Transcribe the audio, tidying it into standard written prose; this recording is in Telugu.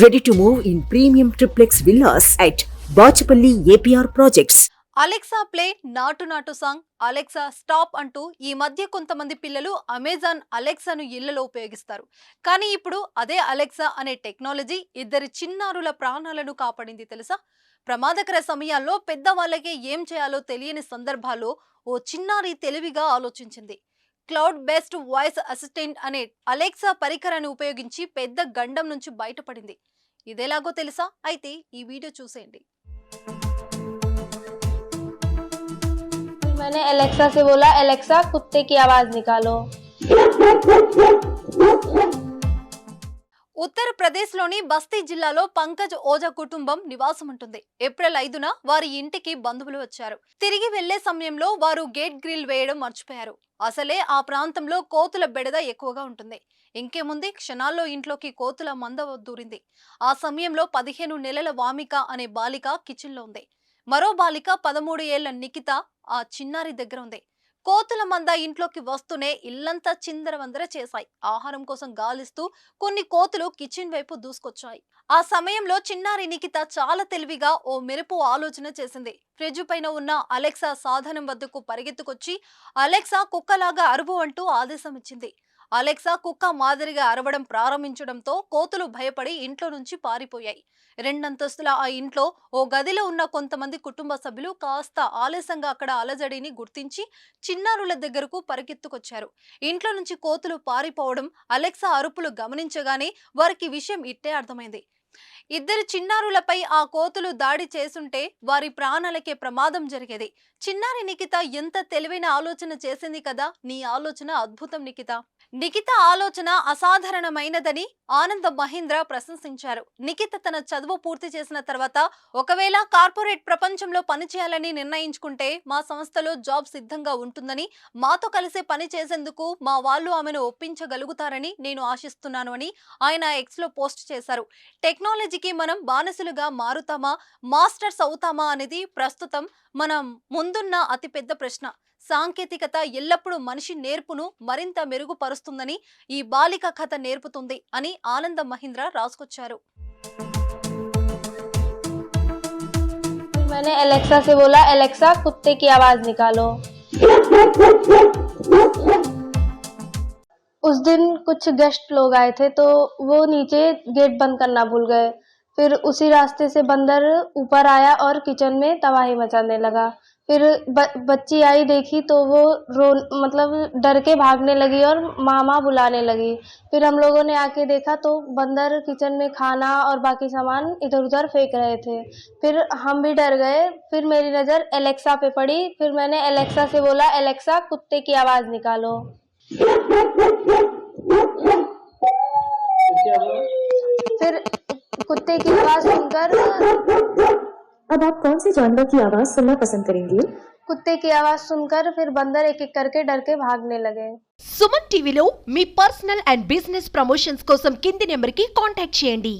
Ready to move in premium triplex villas at Bachapalli APR Projects. Alexa play నాటు నాటు సాంగ్, అలెక్సా స్టాప్ అంటూ ఈ మధ్య కొంతమంది పిల్లలు అమెజాన్ అలెక్సాను ఇళ్లలో ఉపయోగిస్తారు. కానీ ఇప్పుడు అదే అలెక్సా అనే టెక్నాలజీ ఇద్దరి చిన్నారుల ప్రాణాలను కాపాడింది తెలుసా? ప్రమాదకర సమయాల్లో పెద్దవాళ్ళకే ఏం చేయాలో తెలియని సందర్భాల్లో ఓ చిన్నారి తెలివిగా ఆలోచించింది. క్లౌడ్ బేస్డ్ వాయిస్ అసిస్టెంట్ అనే అలెక్సా పరికరాన్ని ఉపయోగించి పెద్ద గండం నుంచి బయటపడింది. ఇదేలాగో తెలుసా? అయితే ఈ వీడియో చూసేయండి. मैंने एलेक्सा से बोला, एलेक्सा कुत्ते की आवाज निकालो। ఉత్తరప్రదేశ్లోని బస్తీ జిల్లాలో పంకజ్ ఓజా కుటుంబం నివాసం ఉంటుంది. ఏప్రిల్ 5న వారి ఇంటికి బంధువులు వచ్చారు. తిరిగి వెళ్లే సమయంలో వారు గేట్ గ్రిల్ వేయడం మర్చిపోయారు. అసలే ఆ ప్రాంతంలో కోతుల బెడద ఎక్కువగా ఉంటుంది. ఇంకేముంది, క్షణాల్లో ఇంట్లోకి కోతుల మంద దూరింది. ఆ సమయంలో 15 నెలల వామిక అనే బాలిక కిచెన్ లో ఉంది. మరో బాలిక 13 ఏళ్ల నిఖిత ఆ చిన్నారి దగ్గర ఉంది. కోతుల మంద ఇంట్లోకి వస్తూనే ఇల్లంతా చిందరవందర చేశాయి. ఆహారం కోసం గాలిస్తూ కొన్ని కోతులు కిచెన్ వైపు దూసుకొచ్చాయి. ఆ సమయంలో చిన్నారి నిఖిత చాలా తెలివిగా ఓ మెరుపు ఆలోచన చేసింది. ఫ్రిడ్జ్ పైన ఉన్న అలెక్సా సాధనం వద్దకు పరిగెత్తుకొచ్చి అలెక్సా కుక్కలాగా అరువు అంటూ ఆదేశం ఇచ్చింది. అలెక్సా కుక్క మాదిరిగా అరవడం ప్రారంభించడంతో కోతులు భయపడి ఇంట్లో నుంచి పారిపోయాయి. 2 అంతస్తుల ఆ ఇంట్లో ఓ గదిలో ఉన్న కొంతమంది కుటుంబ సభ్యులు కాస్త ఆలస్యంగా అక్కడ అలజడిని గుర్తించి చిన్నారుల దగ్గరకు పరిగెత్తుకొచ్చారు. ఇంట్లో నుంచి కోతులు పారిపోవడం, అలెక్సా అరుపులు గమనించగానే వారికి విషయం ఇట్టే అర్థమైంది. ఇద్దరు చిన్నారులపై ఆ కోతులు దాడి చేసుంటే వారి ప్రాణాలకే ప్రమాదం జరిగేది. చిన్నారి నిఖిత ఎంత తెలివైన ఆలోచన చేసింది కదా! నీ ఆలోచన అద్భుతం నిఖిత. నిఖిత ఆలోచన అసాధారణమైనదని ఆనంద్ మహీంద్ర ప్రశంసించారు. నిఖిత తన చదువు పూర్తి చేసిన తర్వాత ఒకవేళ కార్పొరేట్ ప్రపంచంలో పనిచేయాలని నిర్ణయించుకుంటే మా సంస్థలో జాబ్ సిద్ధంగా ఉంటుందని, మాతో కలిసి పని చేసేందుకు మా వాళ్ళు ఆమెను ఒప్పించగలుగుతారని నేను ఆశిస్తున్నాను అని ఆయన ఎక్స్ లో పోస్ట్ చేశారు. టెక్నాలజీకి మనం బానిసలుగా మారుతామా, మాస్టర్స్ అవుతామా అనేది ప్రస్తుతం మనం ముందున్న అతిపెద్ద ప్రశ్న. సాంకేతికత ఎల్లప్పుడూ మనిషి నేర్పును మరింత మెరుగుపరుస్తుందని ఈ బాలిక కథ నేర్పుతుంది అని ఆనంద్ మహీంద్ర రాసుకొచ్చారు. मैंने एलेक्सा से बोला, एलेक्सा कुत्ते की आवाज निकालो। उस दिन कुछ गेस्ट लोग आए थे तो वो नीचे गेट बंद करना भूल गए। फिर उसी रास्ते से बंदर ऊपर आया और किचन में तबाही मचाने लगा। फिर बच्ची आई, देखी तो वो मतलब डर के भागने लगी और मामा बुलाने लगी। फिर हम लोगों ने आके देखा तो बंदर किचन में खाना और बाकी सामान इधर उधर फेंक रहे थे। फिर हम भी डर गए। फिर मेरी नज़र एलेक्सा पे पड़ी। फिर मैंने एलेक्सा से बोला, एलेक्सा कुत्ते की आवाज़ निकालो। फिर कुत्ते की आवाज़ सुनकर, अब आप कौन से जानवर की आवाज सुनना पसंद करेंगे? कुत्ते की आवाज़ सुनकर फिर बंदर एक एक करके डर के भागने लगे। సుమన్ టీవీలో మీ పర్సనల్ అండ్ బిజినెస్ ప్రమోషన్స్ కోసం కింది నెంబర్కి కాంటాక్ట్ చేయండి.